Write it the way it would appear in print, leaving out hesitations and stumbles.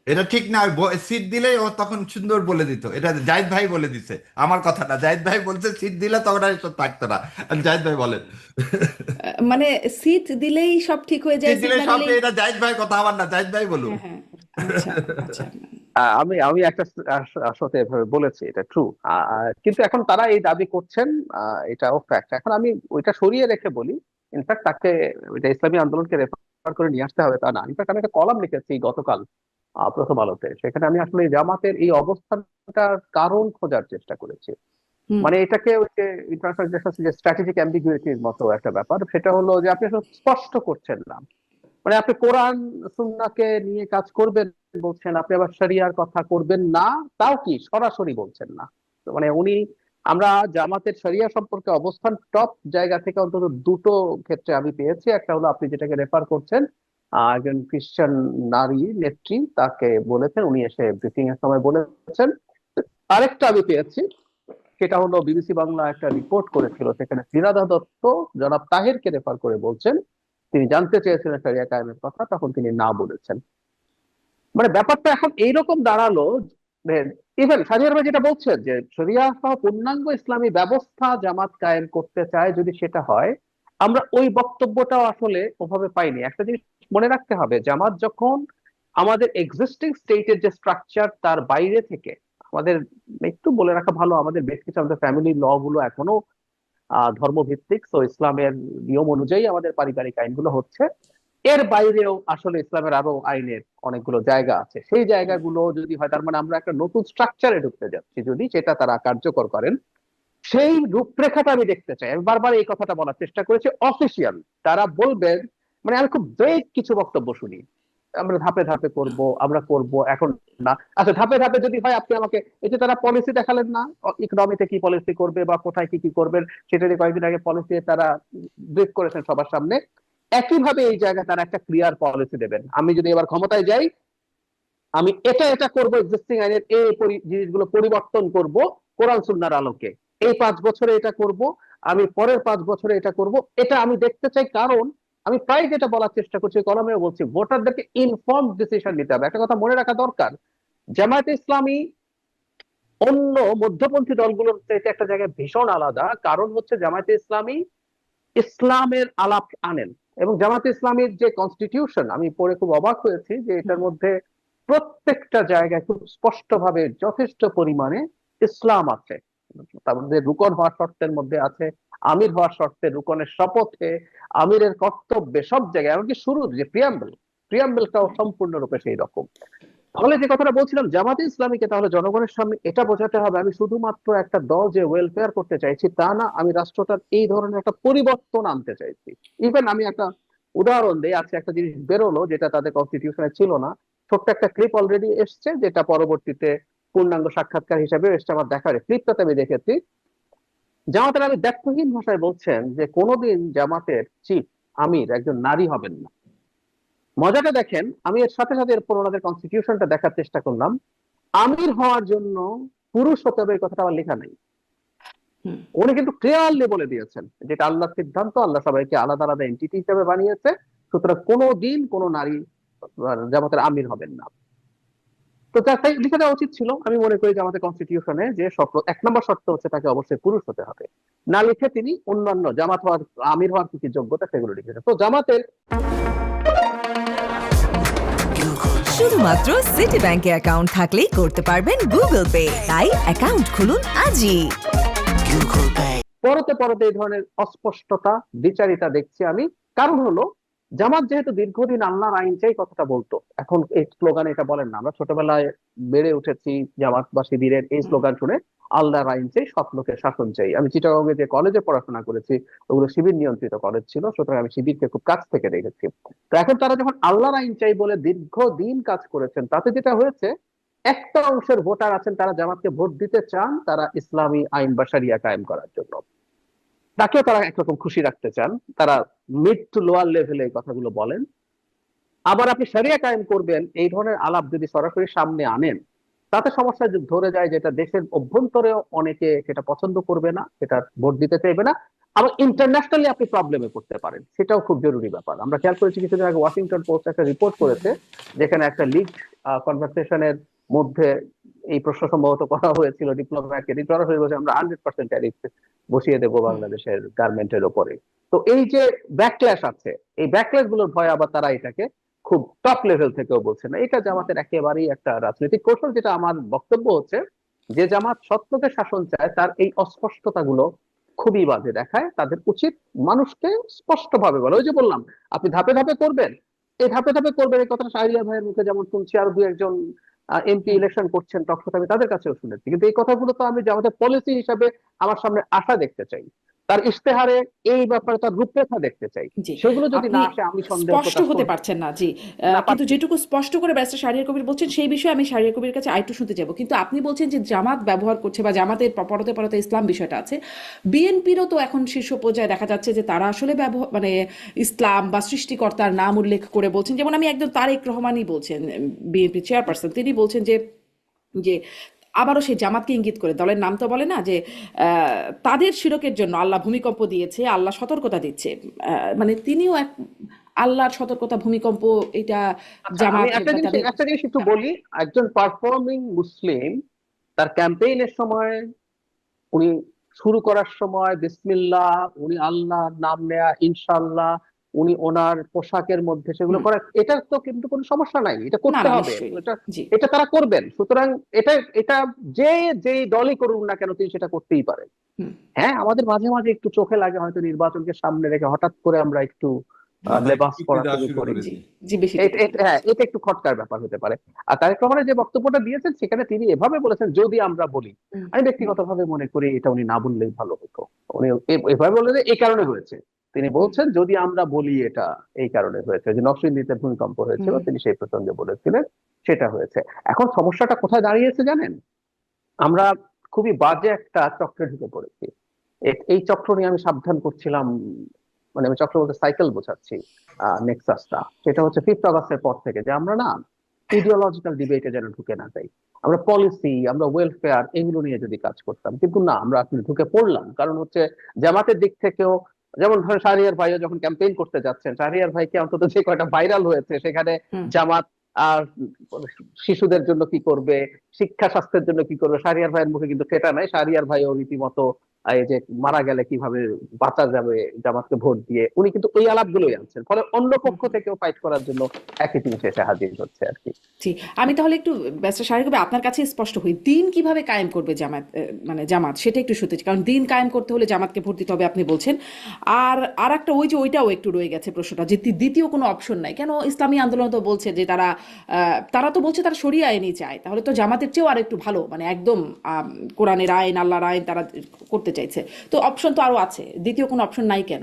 এটা ঠিক না, সিট দিলেই ও তখন সুন্দর বলে দিত, এটা জাহিদ ভাই বলে দিছে, আমার কথা না, জাহিদ ভাই বলছে সিট দিলে তখন আর এসব থাকতো না। আর জাহিদ ভাই বলেন। মানে সিট দিলেই সব ঠিক হয়ে যায়, সিট সিট দিলে না সব, দিলেই। এটা জাহিদ ভাই কথা, আমার না, জাহিদ ভাই বলুন। হ্যাঁ, হ্যাঁ। আচ্ছা, আচ্ছা। আমি আমি একটা আসলে এভাবে বলেছি, এটা ট্রু। কিন্তু এখন তারা এই দাবি করছেন, এটাও ফ্যাক্ট। এখন আমি ওইটা সরিয়ে রেখে বলি, ইনফ্যাক্ট তাকে ওইটা ইসলামী আন্দোলনকে রেফার করে নিয়ে আসতে হবে তা না। ইনফ্যাক্ট আমি একটা কলাম লিখেছি গতকাল প্রথম আলোতে, সেখানে আমি আসলে এই জামাতের এই অবস্থানটার কারণ খোঁজার চেষ্টা করেছি। হুম। মানে এটাকে ওই যে ইন্টারন্যাশনাল যে স্ট্র্যাটেজিক অ্যাম্বিগুইটির মতো একটা ব্যাপার, সেটা হলো যে আপনি আসলে স্পষ্ট করছেন না। মানে আপনি কোরআন সুন্নাহকে নিয়ে কাজ করবেন বলছেন, আপনি আবার শরিয়ার কথা করবেন না, তাও কি সরাসরি বলছেন না। তো মানে উনি, আমরা জামাতের শরিয়া সম্পর্কে অবস্থান টপ জায়গা থেকে অন্তত দুটো ক্ষেত্রে আমি পেয়েছি। একটা হলো আপনি যেটাকে রেফার করছেন, একজন খ্রিস্টান নারী নেত্রী তাকে বলেছেন, উনি এসে ব্রিফিং এর সময় বলেছেন। আরেকটা আমি পেয়েছি, সেটা হলো বিবিসি বাংলা একটা রিপোর্ট করেছিল, সেখানে শ্রীনাথা দত্ত জনাব তাহেরকে রেফার করে বলছেন, তিনি জানতে চেয়েছিলেন শরিয়া কায়েমের কথা, তখন তিনি না বলেছেন। মানে ব্যাপারটা এখন এইরকম দাঁড়ালো। ইভেন সাজিয়ার ভাই যেটা বলছেন যে শরিয়া সহ পূর্ণাঙ্গ ইসলামী ব্যবস্থা জামাত কায়েম করতে চায়, যদি সেটা হয়, আমরা ওই বক্তব্যটাও আসলে ওভাবে পাইনি। একটা জিনিস মনে রাখতে হবে, জামাত যখন আমাদের এক্সিস্টিং স্টেটের যে স্ট্রাকচার তার বাইরে থেকে, আমাদের একটু বলে রাখা ভালো, আমাদের বেশ কিছু আমাদের ফ্যামিলি ল গুলো এখনো ধর্মভিত্তিক, তো ইসলামের নিয়ম অনুযায়ী আমাদের পারিবারিক আইনগুলো হচ্ছে। এর বাইরেও আসলে ইসলামের আরো আইনের অনেকগুলো জায়গা আছে, সেই জায়গাগুলো যদি হয়, তার মানে আমরা একটা নতুন স্ট্রাকচারে ঢুকতে যাচ্ছি, যদি সেটা তারা কার্যকর করেন, সেই রূপরেখাটা আমি দেখতে চাই। আমি বারবার এই কথাটা বলার চেষ্টা করেছি, অফিসিয়াল তারা বলবেন। মানে আমি খুব বেগ কিছু বক্তব্য শুনি, আমরা ধাপে ধাপে করব, আমরা করব এখন না। আচ্ছা, ধাপে ধাপে যদি হয়, আপনি আমাকে এই যে তারা পলিসি দেখালেন না, ইকোনমিতে কি পলিসি করবে বা কোথায় কি কি করবেন, সেটা নিয়ে কয়েকদিন আগে পলিসি তারা ব্রিফ করেছেন সবার সামনে। একইভাবে এই জায়গায় তারা একটা ক্লিয়ার পলিসি দেবেন, আমি যদি এবার ক্ষমতায় যাই, আমি এটা এটা করব, এক্সিস্টিং আইনের এই জিনিসগুলো পরিবর্তন করব কোরআন সুন্নাহর আলোকে, এই 5 বছরে এটা করব, আমি পরের 5 বছরে এটা করব। এটা আমি দেখতে চাই, কারণ আমি প্রায় যেটা বলার চেষ্টা করছি, কলমেও বলছি, ভোটারদেরকে ইনফর্মড ডিসিশন নিতে হবে। একটা কথা মনে রাখা দরকার, জামায়াতে ইসলামী অন্য মধ্যপন্থী দলগুলোর চাইতে একটা জায়গায় ভীষণ আলাদা। কারণ হচ্ছে জামায়াতে ইসলামী ইসলামের আলাপ আনেন, এবং জামাতে ইসলামীর যে কনস্টিটিউশন, আমি পড়ে খুব অবাক হয়েছি যে এটার মধ্যে প্রত্যেকটা জায়গায় খুব স্পষ্ট ভাবে যথেষ্ট পরিমাণে ইসলাম আছে। তার মধ্যে রুকন হওয়ার শর্তের মধ্যে আছে, আমির হওয়ার শর্তে, রুকনের শপথে, আমিরের কর্তব্যে, সব জায়গায়, এমনকি শুরুর যে প্রিয়াম্বলটাও সম্পূর্ণরূপে সেই রকম। তাহলে যে কথাটা বলছিলাম, জামাতে ইসলামীকে তাহলে জনগণের সামনে এটা বোঝাতে হবে, আমি শুধুমাত্র একটা দল যে ওয়েলফেয়ার করতে চাইছি তা না, আমি রাষ্ট্রটার এই ধরনের একটা পরিবর্তন আনতে চাইছি। ইভেন আমি একটা উদাহরণ দিই, আজকে একটা জিনিস বেরোলো যেটা তাদের কনস্টিটিউশনে ছিল না, ছোট্ট একটা ক্লিপ অলরেডি এসছে, যেটা পরবর্তীতে পূর্ণাঙ্গ সাক্ষাৎকার হিসেবে এসছে আমার দেখার, ক্লিপটাতে আমি দেখেছি জামাতের আমি দ্ব্যর্থহীন ভাষায় বলছেন যে কোনোদিন জামাতের চিফ আমির একজন নারী হবেন না। মজাটা দেখেন, আমি এর সাথে সাথে এরপর ওনাদের কনস্টিটিউশনটা দেখার চেষ্টা করলাম, আমির হওয়ার জন্য পুরুষ হতে হবে এই কথাটা আমার লেখা নাই। হুম। উনি কিন্তু ক্লিয়ারলি বলে দিয়েছেন যেটা আল্লাহর সিদ্ধান্ত, আল্লাহ সবাইকে আলাদা আলাদা এন্টিটি হিসেবে বানিয়েছে, সুতরাং কোনো দিন কোনো নারী জামাতের আমির হবেন না। তো তাই লিখে দেওয়া উচিত ছিল, আমি মনে করি যে আমাদের কনস্টিটিউশনে যে শর্ত, 1 নম্বর শর্ত হচ্ছে তাকে অবশ্যই পুরুষ হতে হবে। না লিখে তিনি অন্যান্য জামাত হওয়ার, আমির হওয়ার কি কি যোগ্যতা সেগুলো লিখেছেন। তো জামাতের শুধুমাত্র সিটি ব্যাংকে অ্যাকাউন্ট থাকলেই করতে পারবেন গুগল পে, তাই অ্যাকাউন্ট খুলুন আজই। পরতে পরতে এই ধরনের অস্পষ্টতা, দ্বিচারিতা দেখছি আমি। কারণ হলো, জামাত যেহেতু দীর্ঘদিন আল্লাহর আইন চাই কথাটা বলতো, এখন এই স্লোগান এটা বলেন না। আমরা ছোটবেলায় বেড়ে উঠেছি জামাত বা শিবিরের এই স্লোগান শুনে, আল্লাহর আইন চাই, সৎ লোকের শাসন চাই। আমি চিটাগংয়ে যে কলেজে পড়াশোনা করেছি, ওগুলো শিবির নিয়ন্ত্রিত কলেজ ছিল, সুতরাং আমি শিবিরকে খুব কাছ থেকে দেখেছি। তো এখন তারা যখন আল্লাহর আইন চাই বলে দীর্ঘদিন কাজ করেছেন, তাতে যেটা হয়েছে, একটা অংশের ভোটার আছেন তারা জামাতকে ভোট দিতে চান তারা ইসলামী আইন বা শরিয়া কায়েম করার জন্য, তাকেও তারা একরকম খুশি রাখতে চান, তারা মিড টু লোয়ার লেভেলে এই কথাগুলো বলেন। আবার আপনি শরিয়া কায়েম করবেন এই ধরনের আলাপ যদি সরাসরি সামনে আনেন, তাতে সমস্যা ধরে যায়, যেটা দেশের অভ্যন্তরেও অনেকে সেটা পছন্দ করবে না, সেটা ভোট দিতে চাইবে না। আবার ইন্টারন্যাশনালি আপনি প্রবলেমে পড়তে পারেন, সেটাও খুব জরুরি ব্যাপার। আমরা খেয়াল করেছি কিছুদিন আগে ওয়াশিংটন পোস্ট একটা রিপোর্ট করেছে, যেখানে একটা লিগ কনভারসেশনের মধ্যে এই প্রশ্ন সম্ভবত করা হয়েছিল ডিপ্লোম্যাটকে, ডিপ্লোম্যাট হয়ে বলছে আমরা 100% ট্যারিফ বসিয়ে দেবো বাংলাদেশের গার্মেন্টের ওপরে। তো এই যে ব্যাকক্ল্যাশ আছে, এই ব্যাকক্ল্যাশ গুলোর ভয়ে আবার তারা এটাকে খুব টপ লেভেল থেকেও বলছে না। এটা জামাতের একেবারেই একটা রাজনৈতিক কৌশল। যেটা আমার বক্তব্য হচ্ছে, যে জামাত সত্যকে শাসন চায় তার এই অস্পষ্টতা গুলো খুবই বাজে দেখায়। তাদের উচিত মানুষকে স্পষ্ট ভাবে বলা। ওই যে বললাম, আপনি ধাপে ধাপে করবেন, এই ধাপে ধাপে করবেন, এই কথাটা শাহরিয়ার ভাইয়ের মুখে যেমন শুনছি, আর দু একজন এমপি ইলেকশন করছেন টকশোতে, আমি তাদের কাছেও শুনেছি। কিন্তু এই কথাগুলো তো আমি আমাদের পলিসি হিসাবে আমার সামনে আশা দেখতে চাই, তার ইশতেহারে এই ব্যাপারে তার রূপরেখা দেখতে চাই। জি, সেগুলো যদি আপনি না আসে আমি সন্দেহ স্পষ্ট প্রকাশ হতে করব। পারছেন না। জি, না কিন্তু পারছি। যেটুকু স্পষ্ট করে ব্যারিস্টার শাহরিয়ার কবির বলছেন সেই বিষয়ে আমি শাহরিয়ার কবির কাছে আরেকটু শুনতে যাব। কিন্তু আপনি বলছেন যে জামাত ব্যবহার করছে বা জামাতের পরতে পরতে ইসলাম বিষয়টা আছে। বিএনপিরও তো এখন শীর্ষ পর্যায়ে দেখা যাচ্ছে যে তারা আসলে মানে ইসলাম বা সৃষ্টিকর্তার নাম উল্লেখ করে বলছেন। যেমন আমি একদম তারেক রহমানই বলছেন, বিএনপি চেয়ারপারসন, তিনি বলছেন যে যে আবারও সেই জামাতকে ইঙ্গিত করে, দলের নাম তো বলে না, যে তাদের শিরকের জন্য আল্লাহ ভূমিকম্প দিয়েছে, আল্লাহ সতর্কতা দিচ্ছে। মানে তিনিও এক আল্লাহর সতর্কতা ভূমিকম্প, এটা আচ্ছা, আমি জামাত একটা বা জিনিস তাদের। একটা জিনিস একটু বলি। একজন পারফর্মিং মুসলিম তার ক্যাম্পেইনের সময়, উনি শুরু করার সময় বিসমিল্লাহ, উনি আল্লাহর নাম নেয়া, ইনশাআল্লাহ, উনি ওনার পোশাকের মধ্যে সেগুলো হুম, করা, এটা তো কিন্তু কোনো সমস্যা নাই, এটা না করতে না হবে, নিশ্চয়ই। এটা জি, এটা তারা করবেন। সুতরাং এটা এটা যে যেই দলই করুন না কেন তিনি সেটা করতেই পারেন। হুম, হ্যাঁ, আমাদের মাঝে মাঝে একটু চোখে লাগে হয়তো নির্বাচনকে সামনে রেখে হঠাৎ করে আমরা একটু মাথায় একটু লেবাস টুপি পরা দেওয়া শুরু শুরু করি। জি, করেছি। জি, বেশি টুপি দিয়ে হ্যাঁ, দিচ্ছি। এটা একটু খটকার ব্যাপার হতে পারে। আর তারেক রহমানের যে বক্তব্যটা দিয়েছেন সেখানে তিনি এভাবে বলেছেন, যদি আমরা বলি, হুম, আমি হুম, ব্যক্তিগতভাবে মনে করি এটা উনি না বললেই ভালো হতো। উনি এভাবে বললেন যে এই কারণে হয়েছে, তিনি হুম, বলছেন যদি আমরা বলি এটা এই কারণে হয়েছে, যে নরসিংদীতে ভূমিকম্প হয়েছিল হুম, তিনি সেই প্রসঙ্গে বলেছিলেন, সেটা হয়েছে। এখন সমস্যাটা কোথায় দাঁড়িয়েছে জানেন? আমরা খুবই বাজে একটা চক্রে ঢুকে পড়েছি। এই চক্র নিয়ে আমি সাবধান করছিলাম, মানে আমি চক্র বলতে সাইকেল বোঝাচ্ছি, নেক্সাসটা। সেটা হচ্ছে 5th অগাস্টের পর থেকে, যে আমরা না ইডিওলজিক্যাল ডিবেটে যেন ঢুকে না যাই। আমরা পলিসি, আমরা ওয়েলফেয়ার, এগুলো নিয়ে যদি কাজ করতাম, কিন্তু না, আমরা আসলে ঢুকে পড়লাম। কারণ হচ্ছে জামাতের দিক থেকেও, যেমন ধরেন শাহরিয়ার ভাইও যখন ক্যাম্পেইন করতে যাচ্ছেন, শাহরিয়ার ভাইকে অন্তত যে কয়টা ভাইরাল হয়েছে সেখানে হুম, জামাত আর শিশুদের জন্য কি করবে, শিক্ষা স্বাস্থ্যের জন্য কি করবে, শাহরিয়ার ভাইয়ের মুখে কিন্তু সেটা নাই। শাহরিয়ার ভাইও রীতিমতো এই যে মারা গেলে কিভাবে বাঁচা যাবে জামাতকে ভোট দিয়ে, উনি কিন্তু এই আলাপগুলোই আনছেন। ফলে অন্য হুম, পক্ষ থেকেও ফাইট করার জন্য একই জিনিস এসে হাজির হচ্ছে আর কি। জি। আমি তাহলে একটু ব্যারিস্টার শাহরিয়ার কবির আপনার কাছে স্পষ্ট হই, দিন কিভাবে কায়েম করবে জামাত, মানে জামাত, সেটা একটু শুনতে চাই। কারণ দিন কায়েম করতে হলে জামাতকে ভোট দিতে হবে আপনি বলছেন। আর একটা ওই যে ওইটাও একটু রয়ে গেছে প্রশ্নটা, যে দ্বিতীয় কোনো অপশন নাই কেন? ইসলামী আন্দোলন তো বলছে যে তারা তো বলছে তারা শরিয়া আইনই চায়, তাহলে তো জামাতের চেয়েও আর একটু ভালো, মানে একদম কোরআনের আইন, আল্লাহর আইন তারা করতে চাইছে। তো অপশন তো আরো আছে, দ্বিতীয় কোনো অপশন নাই কেন?